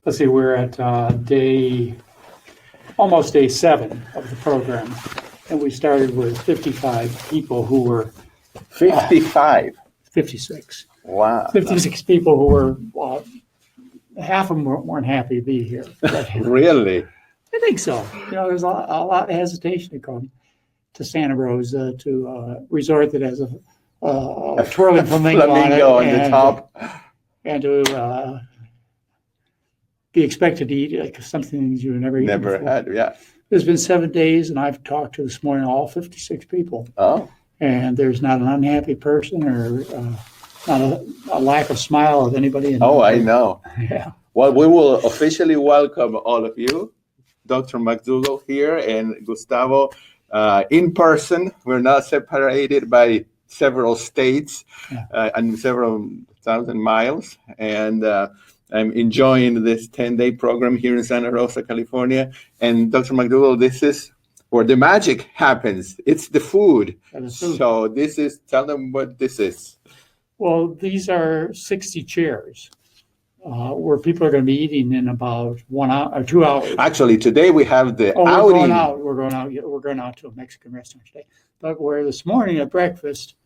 let's see, we're at almost day 7 of the program. And we started with 55 people who were 56. Wow. 56 people who were, half of them weren't happy to be here. Really? I think so. There's a lot of hesitation to come to Santa Rosa, to a resort that has a twirling flamingo on the top. And to be expected to eat like something you never had. Yeah. There's been 7 days, and I've talked to this morning all 56 people. Oh. And there's not an unhappy person or not a lack of smile of anybody. I know. Yeah. Well, we will officially welcome all of you, Dr. McDougall here and Gustavo, in person. We're not separated by several states and several thousand miles. And I'm enjoying this 10-day program here in Santa Rosa, California. And Dr. McDougall, this is where the magic happens. It's the food. So tell them what this is. Well, these are 60 chairs where people are going to be eating in about 1 hour or 2 hours. Actually, today we have the outing. We're going out to a Mexican restaurant today. But where this morning at breakfast,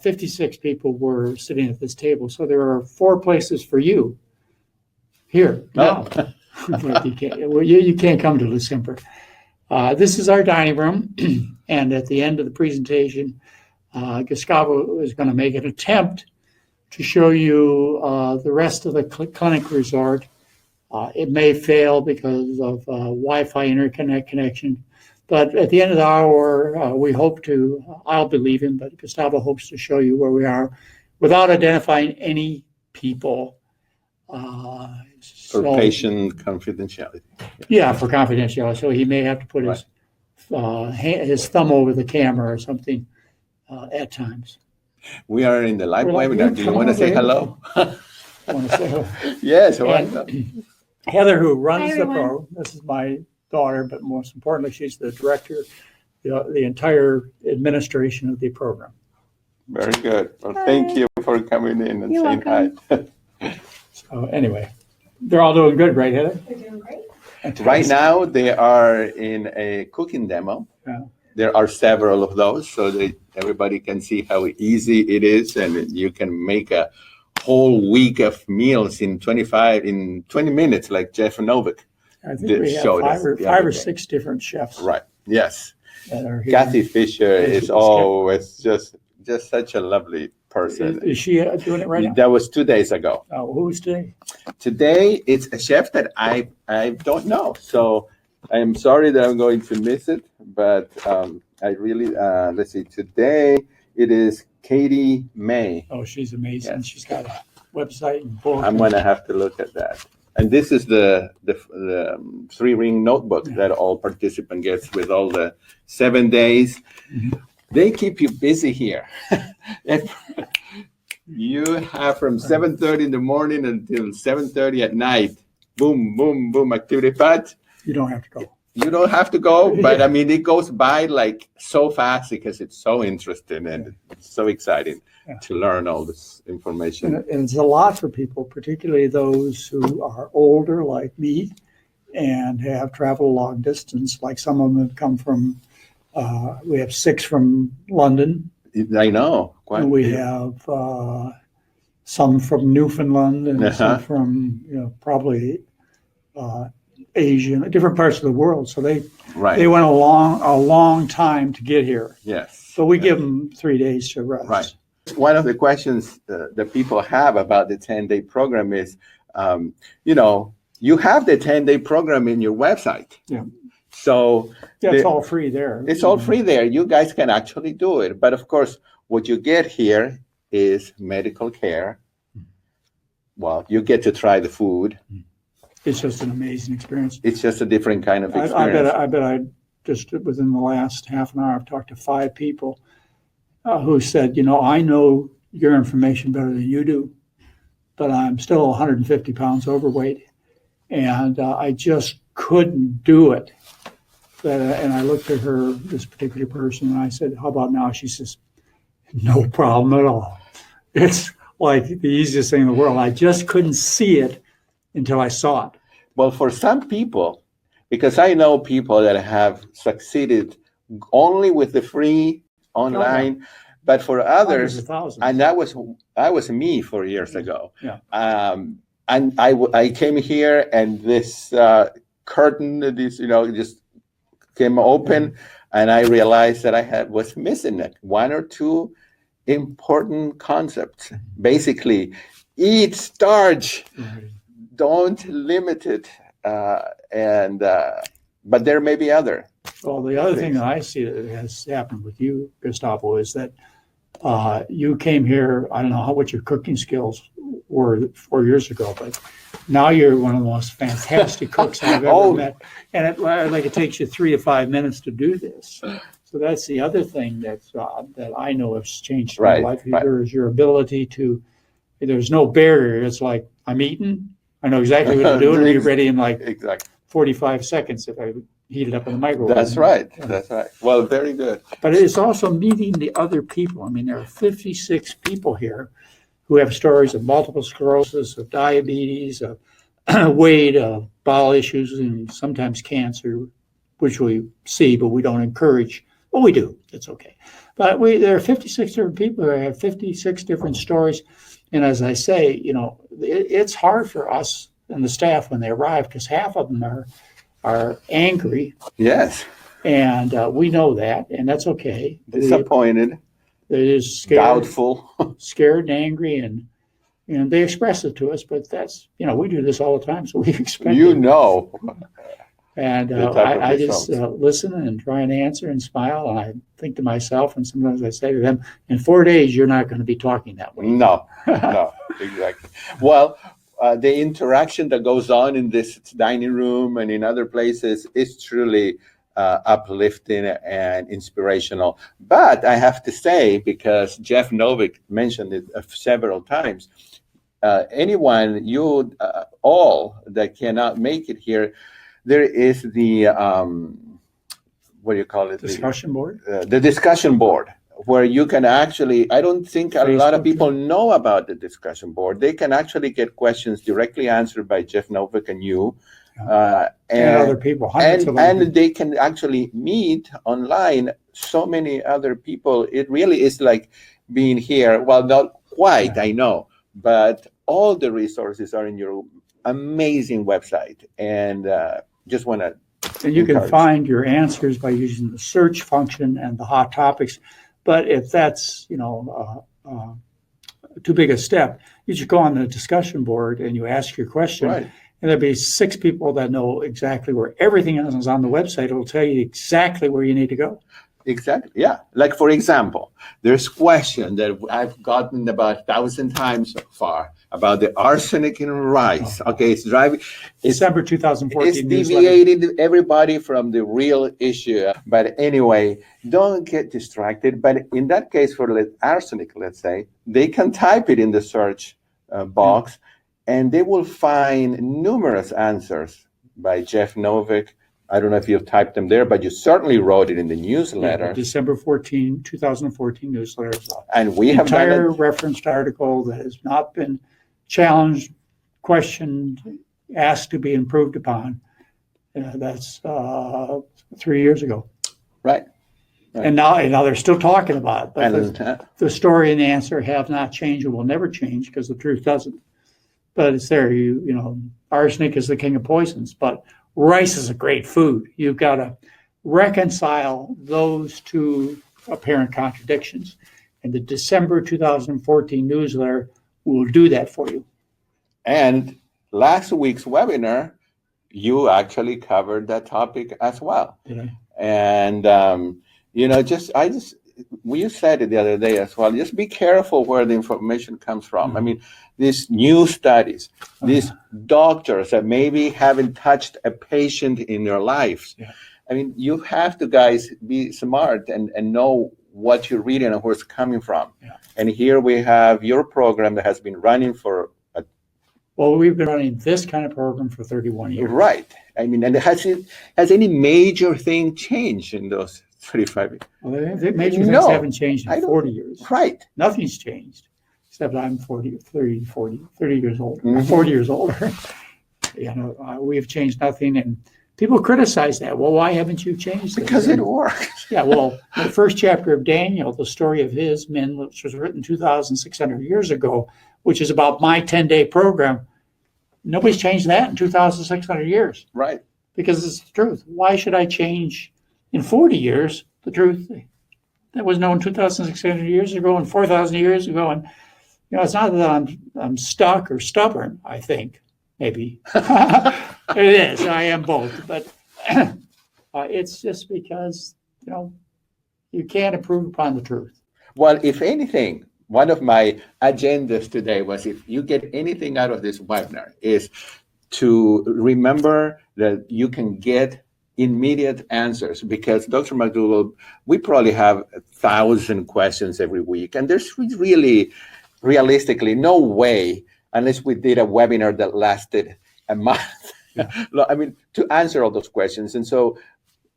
56 people were sitting at this table. So there are 4 places for you here now. But you can't come to Lucember. This is our dining room. And at the end of the presentation, Gustavo is going to make an attempt to show you the rest of the clinic resort. It may fail because of Wi-Fi internet connection. But at the end of the hour, I'll believe him, but Gustavo hopes to show you where we are without identifying any people. For patient confidentiality. Yeah, for confidentiality. So he may have to put his thumb over the camera or something at times. We are in the live webinar. Do you want to say hello? I want to say hello. Yes. Heather, who runs the program, this is my daughter, but most importantly, she's the director, the entire administration of the program. Very good. Well, thank you for coming in and saying hi. So anyway, they're all doing good, right, Heather? They're doing great. Right now, they are in a cooking demo. Yeah. There are several of those, so that everybody can see how easy it is, and you can make a whole week of meals in 20 minutes, like Jeff Novik. I think we have five or six different chefs. Right. Yes. That are here. Kathy Fisher is always just such a lovely person. Is she doing it right now? That was 2 days ago. Oh, who's today? Today, it's a chef that I don't know. So I'm sorry that I'm going to miss it, but I really, let's see, today it is Katie May. Oh, she's amazing. Yes. She's got a website and book. I'm going to have to look at that. And this is the 3-ring notebook that all participant gets with all the 7 days. Mm-hmm. They keep you busy here. You have from 7:30 in the morning until 7:30 at night. Boom, boom, boom, activity pad. You don't have to go. You don't have to go, but I mean, it goes by like so fast because it's so interesting and it's so exciting to learn all this information. And it's a lot for people, particularly those who are older like me and have traveled a long distance. Like some of them have come from, we have 6 from London. I know. And we have some from Newfoundland and some from, probably Asia, different parts of the world. So they went a long time to get here. Yes. So we give them 3 days to rest. Right. One of the questions that people have about the 10-day program is, you have the 10-day program in your website. Yeah. So it's all free there. It's all free there. You guys can actually do it. But of course, what you get here is medical care. Well, you get to try the food. It's just an amazing experience. It's just a different kind of experience. I bet I just within the last half an hour, I've talked to 5 people who said, I know your information better than you do, but I'm still 150 pounds overweight, and I just couldn't do it. And I looked at her, this particular person, and I said, how about now? She says, no problem at all. It's like the easiest thing in the world. I just couldn't see it until I saw it. Well, for some people, because I know people that have succeeded only with the free online, but for Hundreds others, of thousands. and that was me 4 years ago. Yeah. And I came here, and this curtain, just came open, and I realized that I was missing it. One or two important concepts. Basically, eat starch. Right. Don't limit it, but there may be other. Well, the other thing that I see that has happened with you, Gustavo, is that you came here. I don't know what your cooking skills were 4 years ago, but now you're one of the most fantastic cooks I've ever met. And it takes you 3 to 5 minutes to do this. So that's the other thing that I know has changed my life. Is your ability to. There's no barrier. It's like I'm eating. I know exactly what to do, and it'll be ready in like 45 seconds if I heat it up in the microwave. That's right. That's right. Well, very good. But it's also meeting the other people. I mean, there are 56 people here who have stories of multiple sclerosis, of diabetes, of weight, of bowel issues, and sometimes cancer, which we see, but we don't encourage. Well, we do. It's okay. But there are 56 different people who have 56 different stories. And as I say, it's hard for us and the staff when they arrive because half of them are angry. Yes. And we know that, and that's okay. Disappointed. It is scared, doubtful, scared and angry, and they express it to us. But that's we do this all the time, so we expect And I just listen and try and answer and smile. And I think to myself, and sometimes I say to them, in 4 days, you're not going to be talking that way. No, exactly. Well, the interaction that goes on in this dining room and in other places is truly uplifting and inspirational. But I have to say, because Jeff Novick mentioned it several times, anyone, all that cannot make it here, there is the, what do you call it? Discussion board? The discussion board, where you can actually, I don't think a lot of people know about the discussion board. They can actually get questions directly answered by Jeff Novick and you. And other people, hundreds of other people. They can actually meet online so many other people. It really is like being here. Well, not quite, I know, but all the resources are in your amazing website. And just want to And you can find your answers by using the search function and the hot topics. But if that's, too big a step, you should go on the discussion board and you ask your question. Right. And there'll be 6 people that know exactly where everything is on the website. It'll tell you exactly where you need to go. Exactly. Yeah. Like, for example, there's question that I've gotten about 1,000 times so far about the arsenic in rice. Okay, it's December 2014. It's deviating everybody from the real issue. But anyway, don't get distracted. But in that case, for arsenic, let's say, they can type it in the search box, and they will find numerous answers by Jeff Novick. I don't know if you've typed them there, but you certainly wrote it in the newsletter. December 14, 2014 newsletter. And we have done entire referenced article that has not been challenged, questioned, asked to be improved upon. That's 3 years ago. Right. And now they're still talking about it. But the story and the answer have not changed and will never change because the truth doesn't. But it's there. Arsenic is the king of poisons, but rice is a great food. You've got to reconcile those two apparent contradictions. And the December 2014 newsletter will do that for you. And last week's webinar, you actually covered that topic as well. Did I? And, we said it the other day as well, just be careful where the information comes from. I mean, these new studies, these doctors that maybe haven't touched a patient in their lives. Yeah. I mean, you have to, guys, be smart and know what you're reading and where it's coming from. Yeah. And here we have your program that has been running for we've been running this kind of program for 31 years. Right. I mean, and has any major thing changed in those 35 years? Well, the major things haven't changed in 40 years. Right. Nothing's changed, except I'm 30 years older. 40 years older. we've changed nothing. And people criticize that. Well, why haven't you changed it? Because it works. Yeah, well, the first chapter of Daniel, the story of his men, which was written 2,600 years ago, which is about my 10-day program, nobody's changed that in 2,600 years. Right. Because it's the truth. Why should I change in 40 years the truth that was known 2,600 years ago and 4,000 years ago? And it's not that I'm stuck or stubborn. I think maybe it is. I am both, but it's just because you can't improve upon the truth. Well, if anything, one of my agendas today was, if you get anything out of this webinar, is to remember that you can get immediate answers, because Dr. McDougall, we probably have 1,000 questions every week, and there's really, realistically, no way, unless we did a webinar that lasted a month, to answer all those questions. And so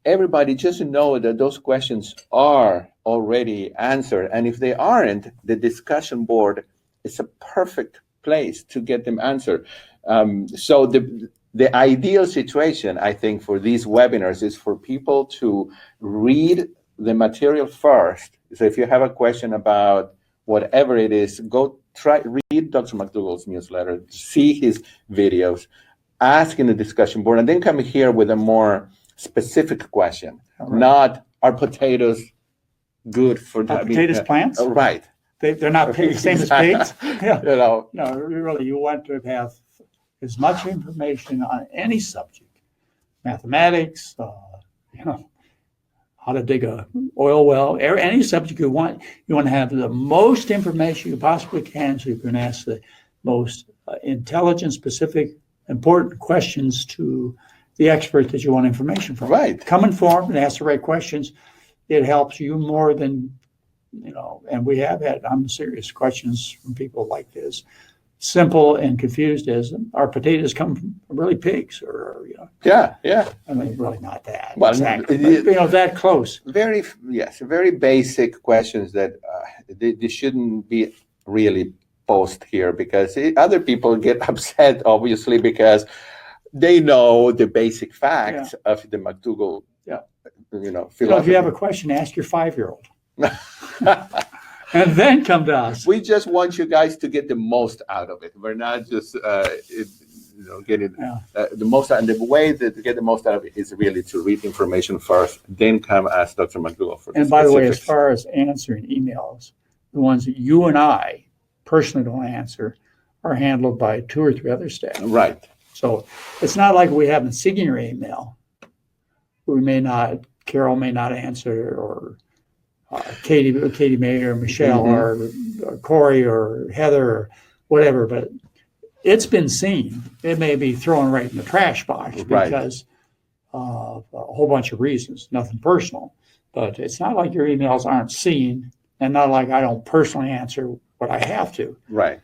everybody just know that those questions are already answered, and if they aren't, the discussion board is a perfect place to get them answered. So the ideal situation, I think, for these webinars is for people to read the material first. So if you have a question about whatever it is, read Dr. McDougall's newsletter, see his videos, ask in the discussion board, and then come here with a more specific question. Right. Not, are potatoes good for that? Potatoes plants? Right. They're not the same as pigs? Yeah. No, really, you want to have as much information on any subject, mathematics, how to dig a oil well, any subject you want. You want to have the most information you possibly can, so you can ask the most intelligent, specific, important questions to the expert that you want information from. Right. Come informed and ask the right questions. It helps you more than, and we have had serious questions from people like this. Simple and confused as, our potatoes come from really pigs, or Yeah. I mean, really not that. Well, exactly. But, that close. Very basic questions that they shouldn't be really posed here, because other people get upset, obviously, because they know the basic facts of the McDougall. If you have a question, ask your 5-year-old. And then come to us. We just want you guys to get the most out of it. We're not just getting the most out. And the way that to get the most out of it is really to read information first, then come ask Dr. McDougall for the And by the way, as far as answering emails, the ones that you and I personally don't answer are handled by 2 or 3 other staff. Right. So it's not like we haven't seen your email. Carol may not answer, or Katie May, or Michelle, or Corey, or Heather, or whatever, but it's been seen. It may be thrown right in the trash box because of a whole bunch of reasons, nothing personal, but it's not like your emails aren't seen, and not like I don't personally answer what I have to. Right.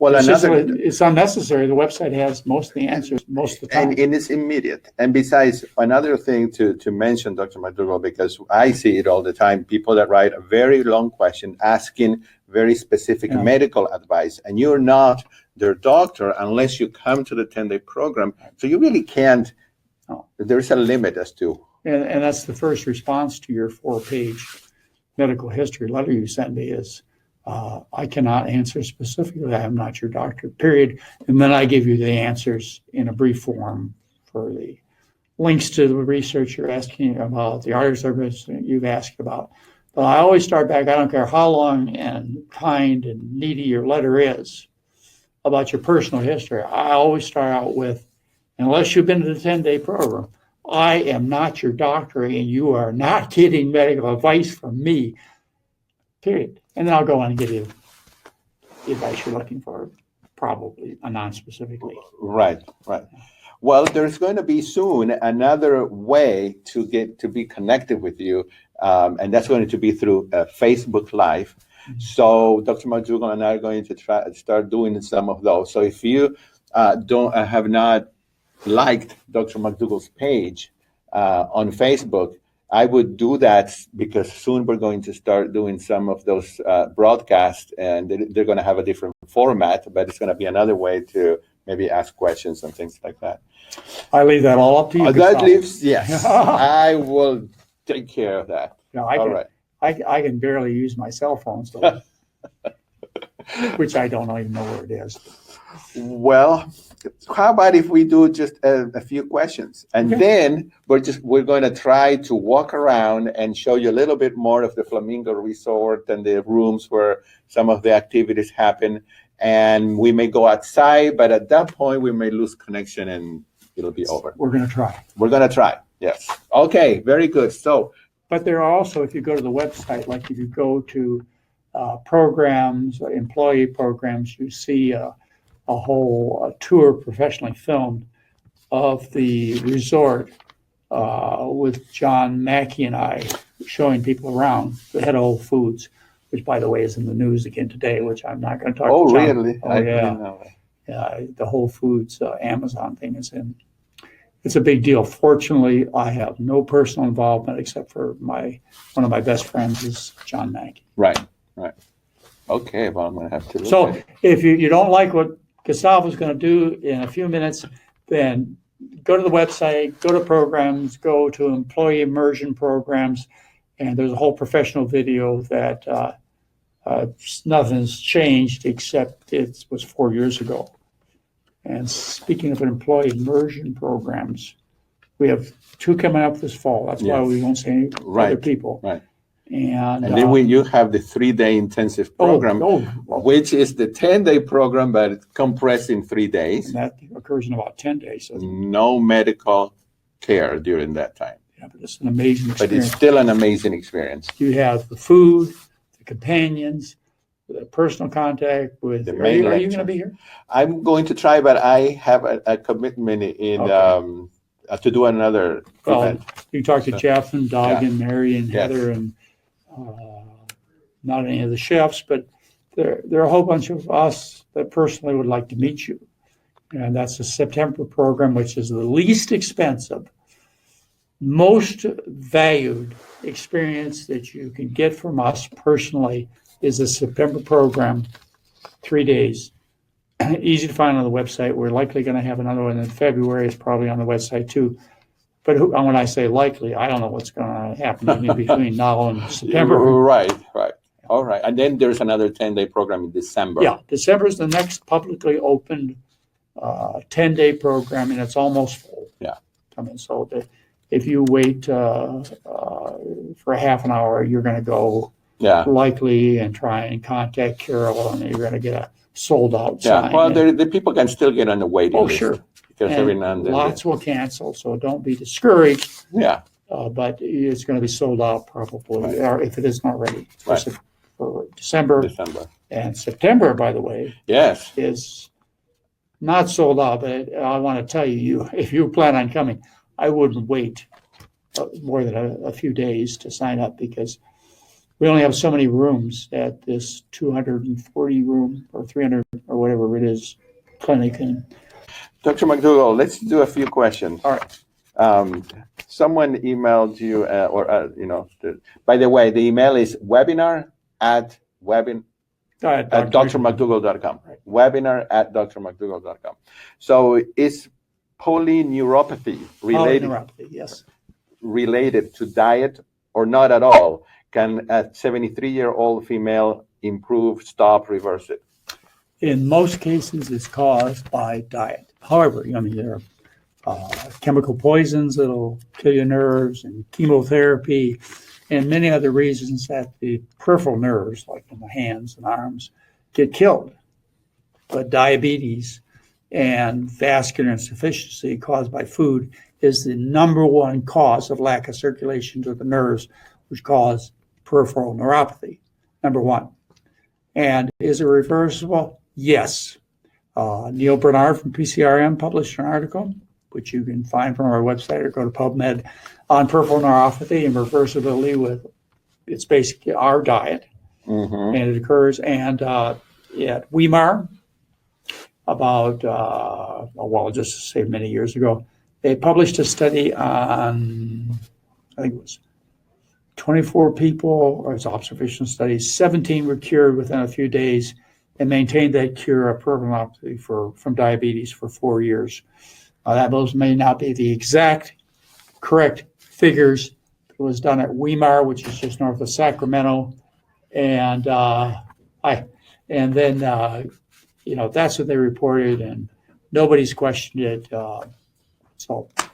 It's unnecessary. The website has most of the answers most of the time. And it's immediate. And besides, another thing to mention, Dr. McDougall, because I see it all the time, people that write a very long question asking very specific medical advice, and you're not their doctor unless you come to the 10-day program. So you really can't, there's a limit as to. And that's the first response to your 4-page medical history letter you sent me is, I cannot answer specifically. I am not your doctor, period. And then I give you the answers in a brief form for the links to the research you're asking about, the artery service you've asked about. But I always start back. I don't care how long and kind and needy your letter is about your personal history. I always start out with, unless you've been to the 10-day program, I am not your doctor, and you are not getting medical advice from me, period. And then I'll go on and give you the advice you're looking for, probably non-specifically. Right. Well, there's going to be soon another way to be connected with you, and that's going to be through Facebook Live. Mm-hmm. So Dr. McDougall and I are going to start doing some of those. So if you have not liked Dr. McDougall's page on Facebook, I would do that, because soon we're going to start doing some of those broadcasts, and they're going to have a different format, but it's going to be another way to maybe ask questions and things like that. I leave that all up to you. That Gustavo. leaves, yes, I will take care of that. No, All right. I can barely use my cell phone, so, which I don't even know where it is. Well, how about if we do just a few questions, and then we're going to try to walk around and show you a little bit more of the Flamingo Resort and the rooms where some of the activities happen. And we may go outside, but at that point we may lose connection and it'll be over. We're going to try. We're going to try. Yes. Okay. Very good. So, but there are also, if you go to the website, like if you go to programs, employee programs, you see a whole tour professionally filmed of the resort with John Mackey and I showing people around, the head of Whole Foods, which, by the way, is in the news again today, which I'm not going to talk about. Oh, really? Oh, yeah. Yeah, the Whole Foods Amazon thing is in. It's a big deal. Fortunately, I have no personal involvement except for one of my best friends is John Mackey. Right. Okay, well, I'm going to have to look So at it. if you don't like what Gustavo's going to do in a few minutes, then go to the website, go to programs, go to employee immersion programs, and there's a whole professional video that nothing's changed except it was 4 years ago. And speaking of employee immersion programs, we have 2 coming up this fall. That's why we won't say any other people. Right. And then you have the 3-day intensive program, which is the 10-day program, but it's compressed in 3 days. And that occurs in about 10 days. So no medical care during that time. Yeah, but it's an amazing experience. But it's still an amazing experience. You have the food, the companions, the personal contact with. The Are main you lecture. going to be here? I'm going to try, but I have a commitment in to do another event. You talk to Jeff and Doug and Mary and Yes. Heather and not any of the chefs, but there are a whole bunch of us that personally would like to meet you. And that's the September program, which is the least expensive, most valued experience that you can get from us personally is the September program, 3 days. Easy to find on the website. We're likely going to have another one in February. It's probably on the website too. But when I say likely, I don't know what's going to happen in between now and September. Right. All right. And then there's another 10-day program in December. Yeah, December is the next publicly opened 10-day program, and it's almost full. Yeah. I mean, so if you wait for a half an hour, you're going to go likely and try and contact Carol, and you're going to get a sold out sign. Well, the people can still get on the waiting list. Sure. Because every now and then lots will cancel, so don't be discouraged. Yeah. But it's going to be sold out probably, or if it isn't already, for December. And September, by the way, is not sold out. But I want to tell you, if you plan on coming, I wouldn't wait more than a few days to sign up because we only have so many rooms at this 240 room or 300 or whatever it is clinic. And Dr. McDougall, let's do a few questions. All right. Someone emailed you, by the way, the email is webinar at drmcdougall.com. Right. Webinar at drmcdougall.com. So is polyneuropathy related? Polyneuropathy, yes. Related to diet or not at all? Can a 73-year-old female improve, stop, reverse it? In most cases, it's caused by diet. However, there are chemical poisons that'll kill your nerves and chemotherapy and many other reasons that the peripheral nerves, like in the hands and arms, get killed. But diabetes and vascular insufficiency caused by food is the number one cause of lack of circulation to the nerves, which cause peripheral neuropathy, number one. And is it reversible? Yes. Neil Bernard from PCRM published an article, which you can find from our website or go to PubMed, on peripheral neuropathy and reversibility it's basically our diet. Mm-hmm. And it occurs. And at Weimar, about, just to say many years ago, they published a study on, I think it was 24 people, or it's observational studies. 17 were cured within a few days, and maintained that cure of peripheral from diabetes for 4 years. Those may not be the exact correct figures. It was done at Weimar, which is just north of Sacramento, and then that's what they reported, and nobody's questioned it.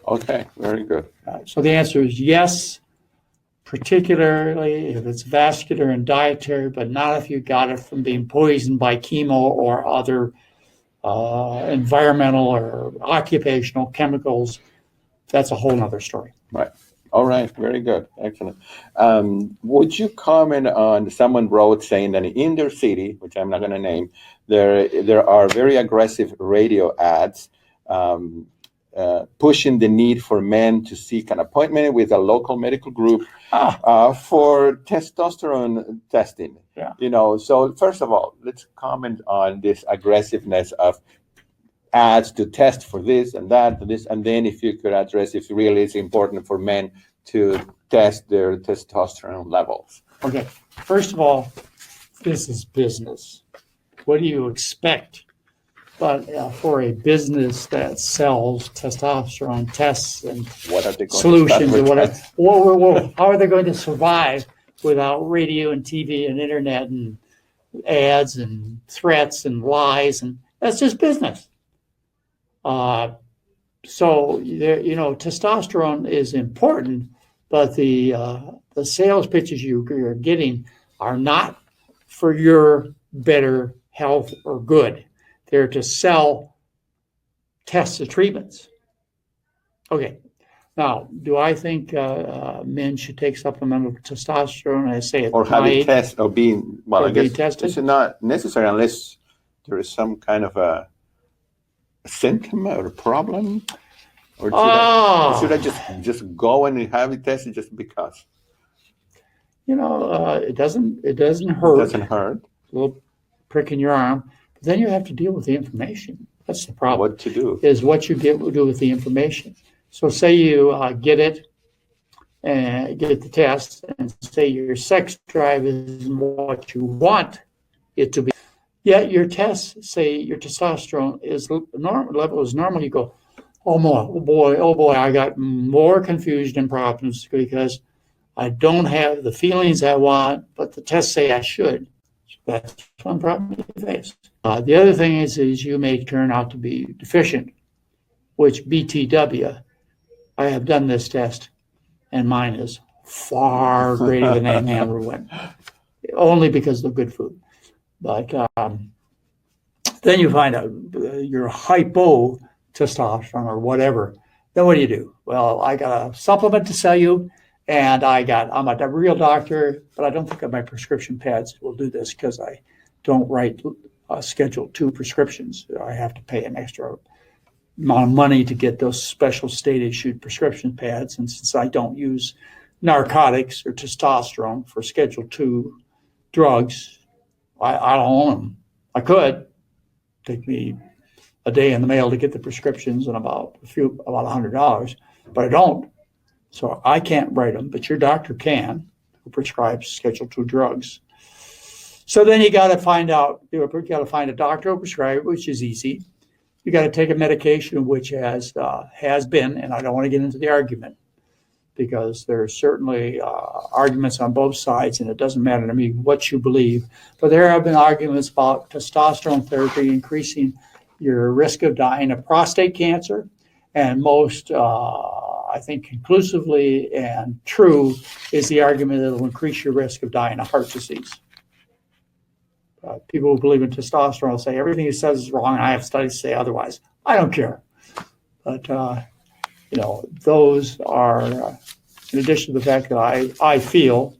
Okay, very good. So the answer is yes, particularly if it's vascular and dietary, but not if you got it from being poisoned by chemo or other environmental or occupational chemicals. That's a whole nother story. Right. All right. Very good. Excellent. Would you comment on, someone wrote saying that in their city, which I'm not going to name, there are very aggressive radio ads pushing the need for men to seek an appointment with a local medical group for testosterone testing. Yeah. So first of all, let's comment on this aggressiveness of ads to test for this and that, and then if you could address if really it's important for men to test their testosterone levels. Okay. First of all, this is business. What do you expect? But for a business that sells testosterone tests and what are they going solutions to and whatever, whoa, how are they going to survive without radio and TV and internet and ads and threats and lies? And that's just business. So testosterone is important, but the sales pitches you're getting are not for your better health or good. They're to sell tests or treatments. Okay. Now, do I think men should take supplemental testosterone? I say it. Or have it tested or being, well, I guess tested? this is not necessary unless there is some kind of a symptom or a problem. Or should I just go and have it tested just because? It doesn't hurt. It doesn't hurt. A little prick in your arm. But then you have to deal with the information. That's the problem. What to do? Is what you do with the information. So say you get it and get the test and say your sex drive is what you want it to be. Yet your tests say your testosterone is level is normal. You go, oh boy, I got more confusion and problems because I don't have the feelings I want, but the tests say I should. That's one problem you face. The other thing is you may turn out to be deficient, which BTW, I have done this test, and mine is far greater than any man would win, only because of good food. But then you find out you're hypotestosterone or whatever. Then what do you do? Well, I got a supplement to sell you, and I'm a real doctor, but I don't think my prescription pads will do this because I don't write Schedule II prescriptions. I have to pay an extra amount of money to get those special state-issued prescription pads, and since I don't use narcotics or testosterone for Schedule II drugs, I don't own them. I could. Take me a day in the mail to get the prescriptions and about $100, but I don't. So I can't write them, but your doctor can, who prescribes Schedule II drugs. So then you got to find a doctor who prescribes, which is easy. You got to take a medication which has been, and I don't want to get into the argument because there are certainly arguments on both sides, and it doesn't matter to me what you believe. But there have been arguments about testosterone therapy increasing your risk of dying of prostate cancer, and most, I think, conclusively and true is the argument that it will increase your risk of dying of heart disease. People who believe in testosterone will say everything he says is wrong, and I have studies say otherwise. I don't care. But, those are, in addition to the fact that I feel,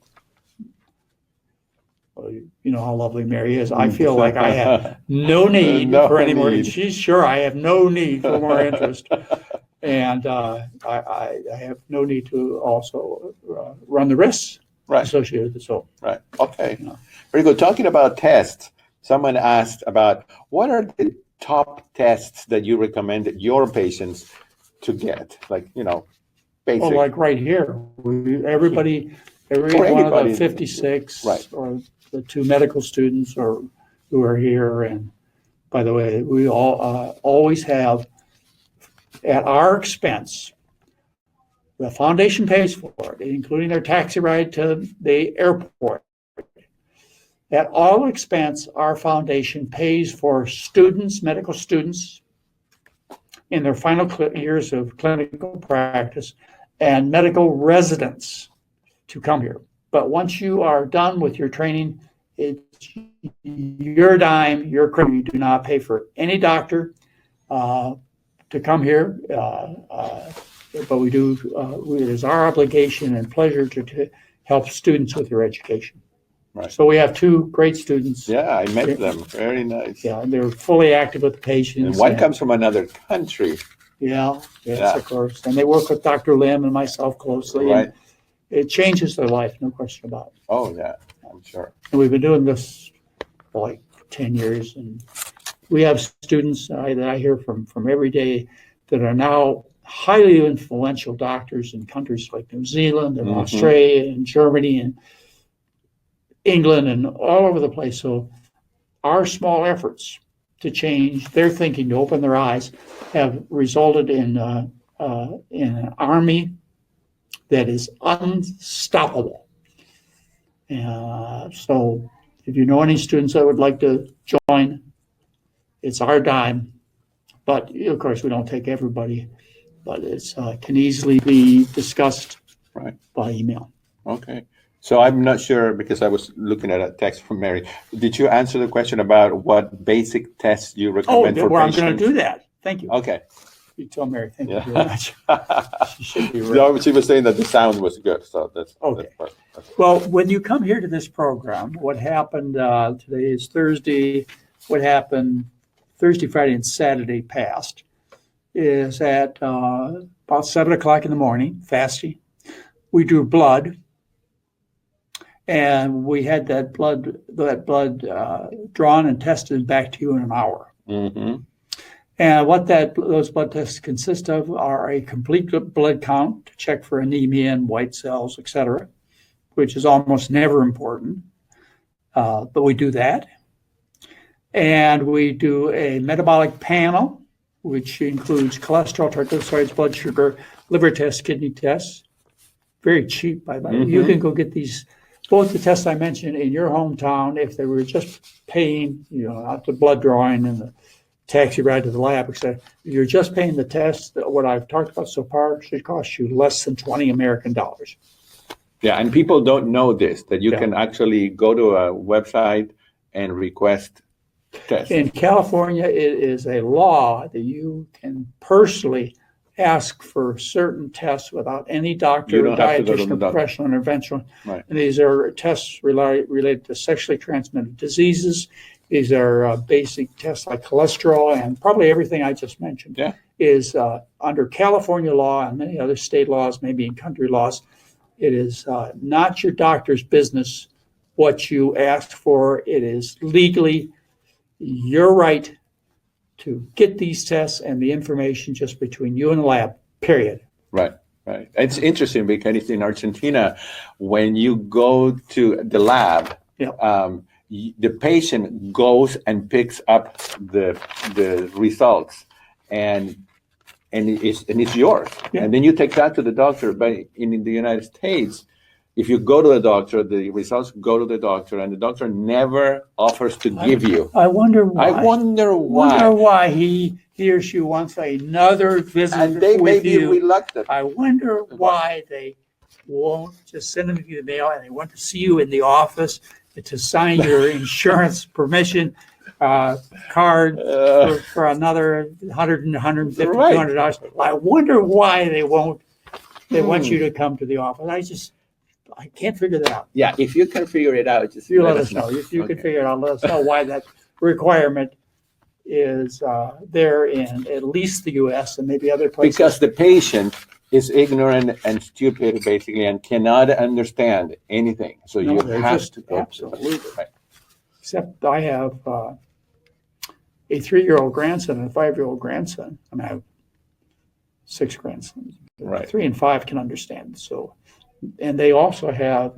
you know how lovely Mary is, I feel like I have no need for any more. She's sure I have no need for more interest. And I have no need to also run the risks associated with it. So, right. Okay. Very good. Talking about tests, someone asked about what are the top tests that you recommend your patients to get? Like, basic. Well, like right here, every one of the 56 or the 2 medical students or who are here. And by the way, we all always have, at our expense, the foundation pays for it, including their taxi ride to the airport. At all expense, our foundation pays for students, medical students, in their final years of clinical practice, and medical residents to come here. But once you are done with your training, it's your dime, your credit. You do not pay for any doctor to come here. But we do, it is our obligation and pleasure to help students with their education. Right. So we have two great students. Yeah, I met them. Very nice. Yeah, they're fully active with the patients. And one comes from another country. Yeah, yes, of course. And they work with Dr. Lim and myself closely. Right. And it changes their life, no question about it. Oh, yeah, I'm sure. And we've been doing this for like 10 years. And we have students that I hear from every day that are now highly influential doctors in countries like New Zealand and Australia and Germany and England and all over the place. So our small efforts to change their thinking, to open their eyes, have resulted in an army that is unstoppable. So if you know any students that would like to join, it's our dime. But of course, we don't take everybody, but it can easily be discussed by email. Okay. So I'm not sure, because I was looking at a text from Mary. Did you answer the question about what basic tests you recommend for well, patients? I'm going to do that. Thank you. Okay. You tell Mary. Thank you very much. She should be right. No, she was saying that the sound was good, so that's okay. That's well, when you come here to this program, what happened today is Thursday. What happened Thursday, Friday, and Saturday past is at about 7 o'clock in the morning, fasting. We drew blood. And we had that blood drawn and tested back to you in an hour. Mm-hmm. And what those blood tests consist of are a complete blood count to check for anemia and white cells, et cetera, which is almost never important. But we do that. And we do a metabolic panel, which includes cholesterol, triglycerides, blood sugar, liver tests, kidney tests. Very cheap, by the way. You can go get these. Both the tests I mentioned in your hometown, if they were just paying, not the blood drawing and the taxi ride to the lab, etc. If you're just paying the test, what I've talked about so far should cost you less than $20 American. Yeah, and people don't know this, that you can actually go to a website and request tests. In California, it is a law that you can personally ask for certain tests without any doctor or dietitian or professional intervention. Right. And these are tests related to sexually transmitted diseases. These are basic tests like cholesterol, and probably everything I just mentioned is under California law and many other state laws, maybe in country laws. It is not your doctor's business what you asked for. It is legally your right to get these tests and the information just between you and the lab, period. Right. It's interesting because in Argentina, when you go to the lab, the patient goes and picks up the results, and it's yours. Yeah. And then you take that to the doctor. But in the United States, if you go to the doctor, the results go to the doctor, and the doctor never offers to give you. I wonder why. I wonder why he or she wants another visit and they may be you. Reluctant. I wonder why they won't just send them to the mail, and they want to see you in the office to sign your insurance permission card for another $100 and $150, $200. I wonder why they won't. They want you to come to the office. I can't figure that out. Yeah, if you can figure it out, just let us know. If you can figure it out, let us know why that requirement is there in at least the U.S. and maybe other places. Because the patient is ignorant and stupid, basically, and cannot understand anything. So you have to go. Absolutely. Right. Except I have a 3-year-old grandson and a 5-year-old grandson. I have 6 grandsons. Right. 3 and 5 can understand. So And they also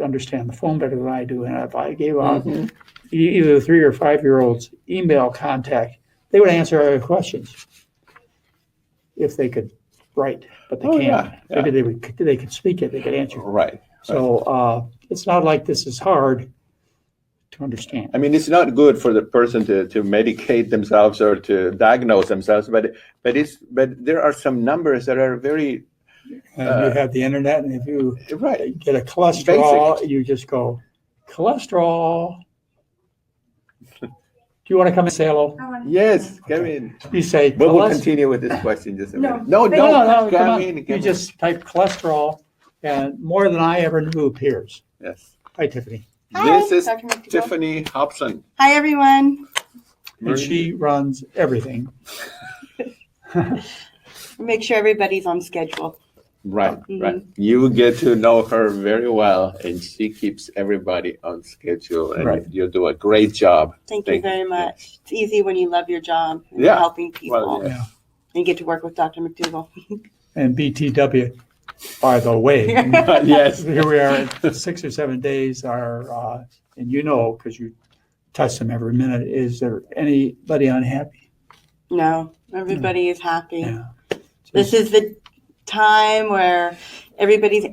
understand the phone better than I do. And if I gave out Mhm. either the 3 or 5-year-olds email contact, they would answer our questions if they could write, but they Oh, can't. yeah, Maybe they could speak it, they could answer. Right. So it's not like this is hard to understand. I mean, it's not good for the person to medicate themselves or to diagnose themselves, but there are some numbers that are very And you have the internet, and if you right. get a cholesterol, Basic. you just go, cholesterol. Do you want to come and say hello? Yes, come in. You say, But we'll continue with this question just a minute. No, come come on. in. You Come in. just type cholesterol, and more than I ever knew appears. Yes. Hi, Tiffany. Hi, This is Dr. McDougall. Tiffany Hobson. Hi, everyone. And she runs everything. Make sure everybody's on schedule. Right, Mhm. right. You get to know her very well, and she keeps everybody on schedule, and Right. you do a great job. Thank you very much. It's easy when you love your job and Yeah. helping people. Well, yeah. And you get to work with Dr. McDougall. And BTW, by the way, Yes. here we are at 6 or 7 days. And you know, because you touch them every minute, is there anybody unhappy? No, everybody is happy. Yeah. This is the time where everybody's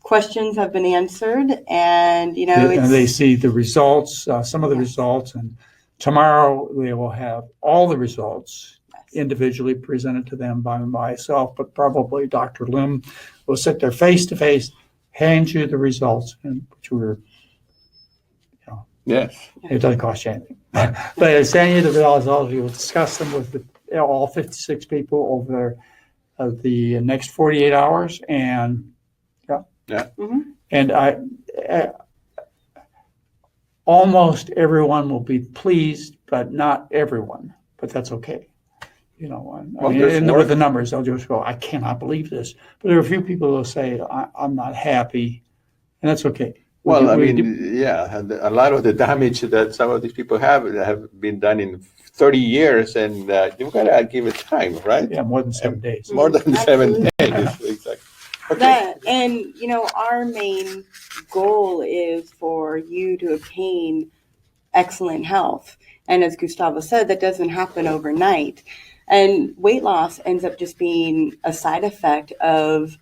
questions have been answered, and And they see the results, some of the results, and tomorrow they will have all the results individually presented to them by myself, but probably Dr. Lim will sit there face to face, hand you the results, and which Yes. it doesn't cost you anything. But it's send you the results, we will discuss them with all 56 people over the next 48 hours, and Mhm. and almost everyone will be pleased, but not everyone. But that's okay. With the numbers, they'll just go, I cannot believe this. But there are a few people who'll say, I'm not happy, and that's okay. Well, a lot of the damage that some of these people have been done in 30 years, and you've got to give it time, right? Yeah, more than 7 days. More than 7 Absolutely. days. Exactly. Okay. And our main goal is for you to obtain excellent health. And as Gustavo said, that doesn't happen overnight. And weight loss ends up just being a side effect of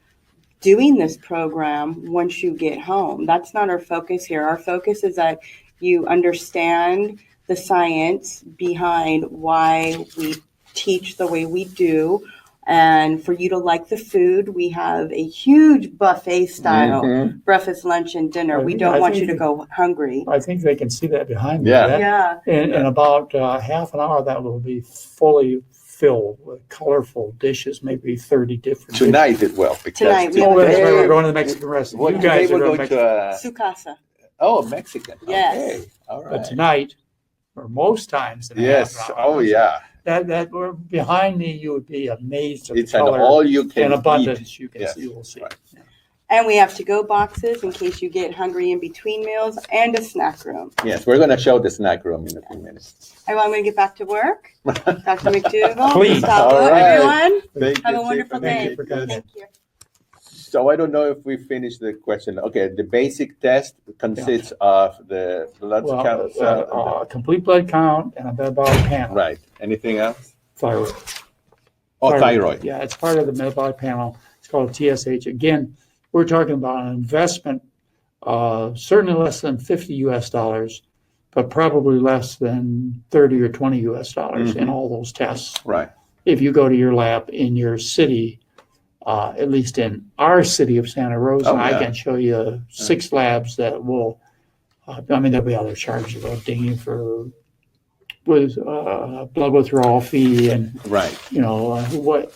doing this program once you get home. That's not our focus here. Our focus is that you understand the science behind why we teach the way we do. And for you to like the food, we have a huge buffet style breakfast, lunch, and dinner. We don't want you to go hungry. I think they can see that behind me. Yeah. In about half an hour, that will be fully filled with colorful dishes, maybe 30 different Tonight it will. Because Tonight we dishes. have Oh, a that's right, very we're going to the Mexican restaurant. You guys are going to Mexican. Sukasa. Mexican. Yes. Okay. All right. But tonight, or most times in Yes. half an hour, Oh, yeah. that were behind me, you would be amazed at It's the an color all-you-can-eat. and abundance you Yes. will see. Right. And we have to-go boxes in case you get hungry in between meals, and a snack room. Yes, we're going to show the snack room in a few minutes. I'm going to get back to work. Dr. McDougall, Please. Gustavo, All right. everyone, Thank have you, a wonderful Tiffany. Thank day. you for coming. Thank you. So I don't know if we finished the question. Okay, the basic test consists of the blood count. A complete blood count and a metabolic panel. Right. Anything else? Thyroid. Oh, thyroid. Yeah, it's part of the metabolic panel. It's called TSH. Again, we're talking about an investment, certainly less than $50 US, but probably less than 30 or 20 US in all those tests. Right. If you go to your lab in your city, at least in our city of Santa Rosa, Oh, yeah. I can show you 6 labs that will, there'll be other charges they'll ding you for with blood withdrawal fee and Right.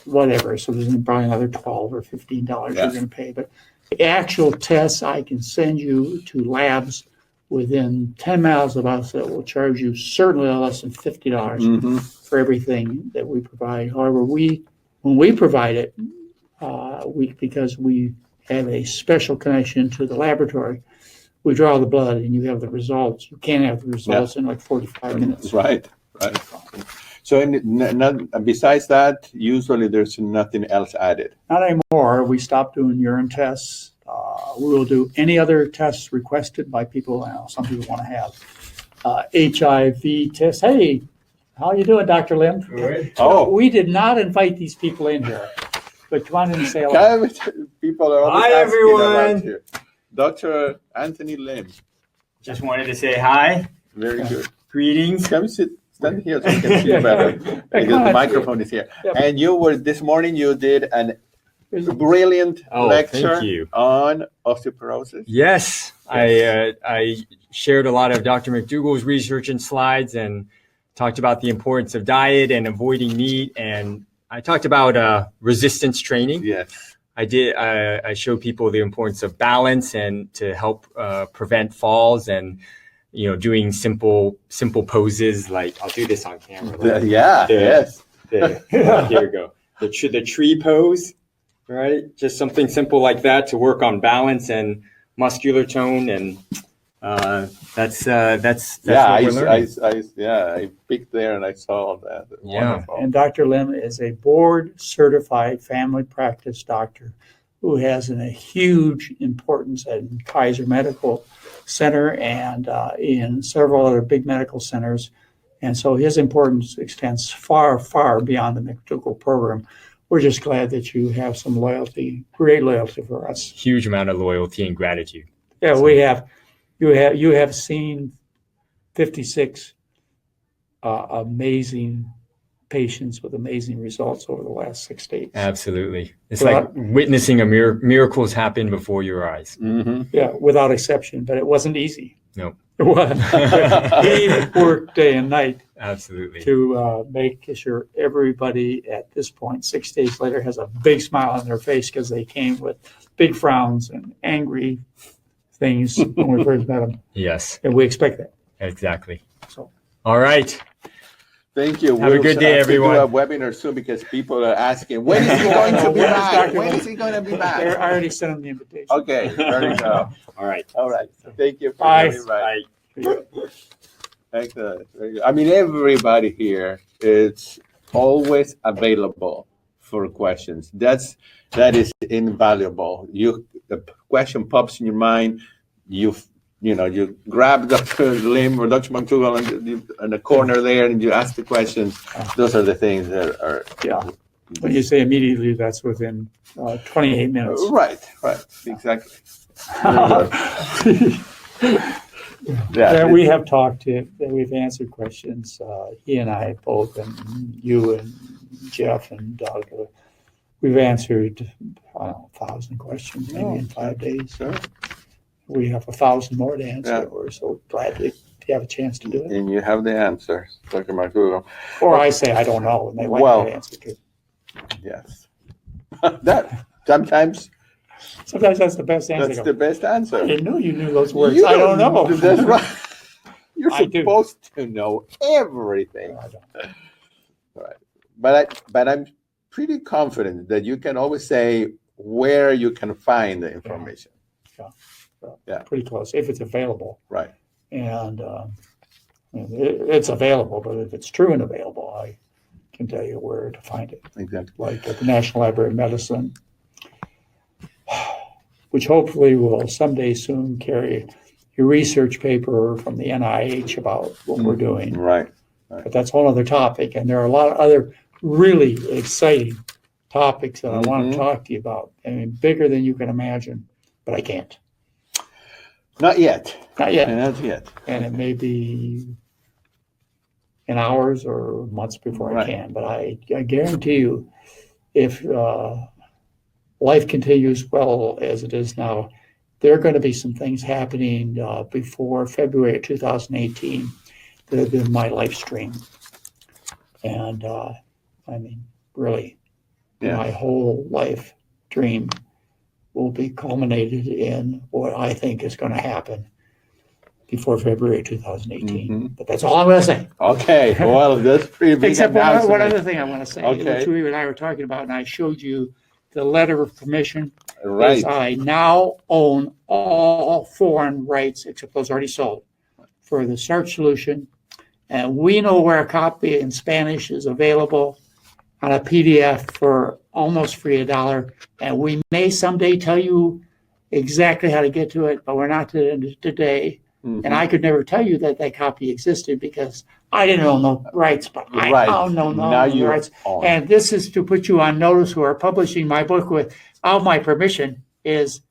whatever. So there's probably another $12 or $15 Yeah. you're going to pay. But the actual tests, I can send you to labs within 10 miles of us that will charge you certainly less than $50 for everything that we provide. However, when we provide it, because we have a special connection to the laboratory, we draw the blood and you have the results. You can't have the results in like 45 minutes. Right. So besides that, usually there's nothing else added. Not anymore. We stopped doing urine tests. We will do any other tests requested by people. Some people want to have HIV tests. Hey, how you doing, Dr. Lim? Good. We did not invite these people in here, but come on in and say hello. People are always Hi, asking everyone. about you. Dr. Anthony Lim. Just wanted to say hi. Very good. Greetings. Come stand here so you can see you better. Because the microphone is here. Yep. And this morning you did a brilliant Oh, lecture thank you. on osteoporosis. Yes, I shared a lot of Dr. McDougall's research and slides and talked about the importance of diet and avoiding meat. And I talked about resistance training. Yes. I showed people the importance of balance and to help prevent falls and, doing simple poses. Like I'll do this on camera. Yes. Here we go. The tree pose, right? Just something simple like that to work on balance and muscular tone, and that's what we're learning. I picked there and I saw that. Yeah. Wonderful. And Dr. Lim is a board-certified family practice doctor who has a huge importance at Kaiser Medical Center and in several other big medical centers. And so his importance extends far, far beyond the McDougall program. We're just glad that you have some loyalty, great loyalty for us. Huge amount of loyalty and gratitude. Yeah, we have. You have seen 56 amazing patients with amazing results over the last 6 days. Absolutely. It's Well, like witnessing miracles happen before your eyes. Mm-hmm. Yeah, without exception, but it wasn't easy. No. It wasn't. He worked day and night Absolutely. to make sure everybody at this point, 6 days later, has a big smile on their face because they came with big frowns and angry things when we first met them. Yes, And we expect that. exactly. So, All right. Thank you. Have a good day, have to everyone. do a webinar soon because people are asking, when is he going to be When is back? Dr. When Lim? is he going to be I back? already sent them the invitation. Okay, there you go. All right. All right. Thank you for Bye. coming by. Bye. Excellent. Very good. I mean, everybody here is always available for questions. That is invaluable. The question pops in your mind. You grab Dr. Lim or Dr. McDougall in the corner there, and you ask the questions. Those are the things that are. Yeah. When you say immediately, that's within 28 minutes. Right. Exactly. Yeah, we have talked to, we've answered questions. He and I both, and you and Jeff and Doug. We've answered, 1,000 questions maybe in 5 days. Sure. We have 1,000 more to answer. Yeah. We're so glad to have a chance to do it. And you have the answer, Dr. McDougall. Or I say I don't know, and they like Well, that answer too. Yes. That sometimes Sometimes that's the best answer. that's the best answer. I didn't know you knew those words. You I don't know. That's right. You're I do. supposed to know everything. I don't. Right. But I'm pretty confident that you can always say where you can find the information. Yeah. Pretty close, if it's available. Right. And it's available, but if it's true and available, I can tell you where to find it. Exactly. Like at the National Library of Medicine, which hopefully will someday soon carry your research paper from the NIH about what we're doing. Right. But that's a whole other topic. And there are a lot of other really exciting topics that I want to talk to you about. I mean, bigger than you can imagine, but I can't. Not yet. Not yet. Not yet. And it may be in hours or months before Right. I can. But I guarantee you, if life continues well as it is now, there are going to be some things happening before February of 2018 that have been my life stream. And I mean, really, Yeah. my whole life dream will be culminated in what I think is going to happen before February 2018. But that's all I'm going to say. Okay. Well, that's pretty big Except one announcement. other thing I want to say, Okay. which we and I were talking about, and I showed you the letter of permission. Right. Is I now own all foreign rights, except those already sold, for the starch solution. And we know where a copy in Spanish is available on a PDF for almost free $1. And we may someday tell you exactly how to get to it, but we're not today. Mhm. And I could never tell you that copy existed because I didn't own the rights, but I Right. own no Now the you rights. own. And this is to put you on notice who are publishing my book without my permission is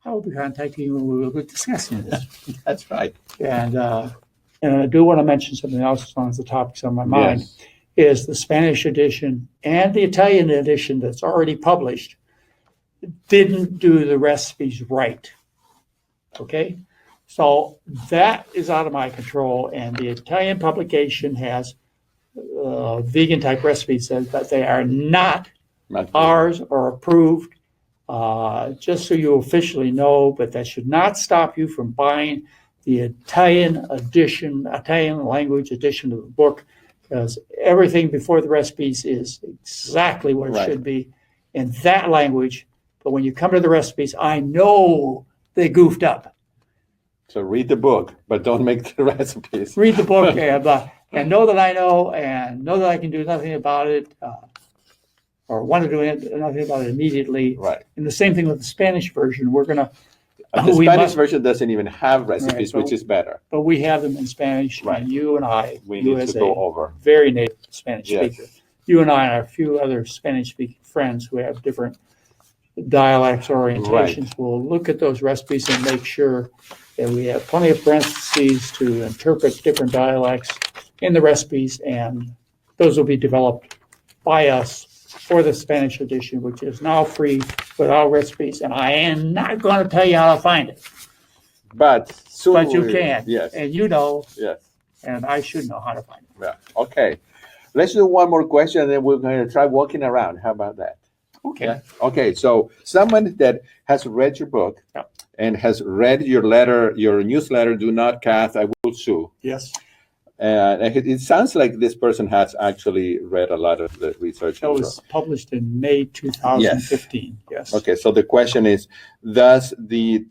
I will be contacting you and we will be discussing this. That's right. And I do want to mention something else as long as the topic's on my mind, Yes. is the Spanish edition and the Italian edition that's already published didn't do the recipes right. Okay? So that is out of my control, and the Italian publication has vegan type recipes that they are not Not ours or approved, just so you officially know, but that should not stop you from buying the Italian language edition of the book, because everything before the recipes is exactly what it Right. should be in that language. But when you come to the recipes, I know they goofed up. So read the book, but don't make the recipes. Read the book and know that I know and know that I can do nothing about it or want to do nothing about it immediately. Right. And the same thing with the Spanish version. We're going to, The we Spanish must- version doesn't even have recipes, Right, which is better. but we have them in Spanish. Right. And you and I, We you need as to go a over. very native Spanish Yes. speaker, you and I and a few other Spanish speaking friends who have different dialects, orientations, will look at those recipes and make sure that we have plenty of parentheses to interpret different dialects in the recipes, and those will be developed by us for the Spanish edition, which is now free with all recipes, and I am not going to tell you how to find it, But soon but you we- can, Yes. and you know, Yes. and I should know how to find it. Yeah. Okay. Let's do one more question, and then we're going to try walking around. How about that? Okay. Yeah. Okay. So someone that has read your book Yeah. and has read your letter, your newsletter, "Do Not Cast, I Will Sue." Yes. And it sounds like this person has actually read a lot of the research. That was published in May 2015. Yes. Okay. So the question is, does the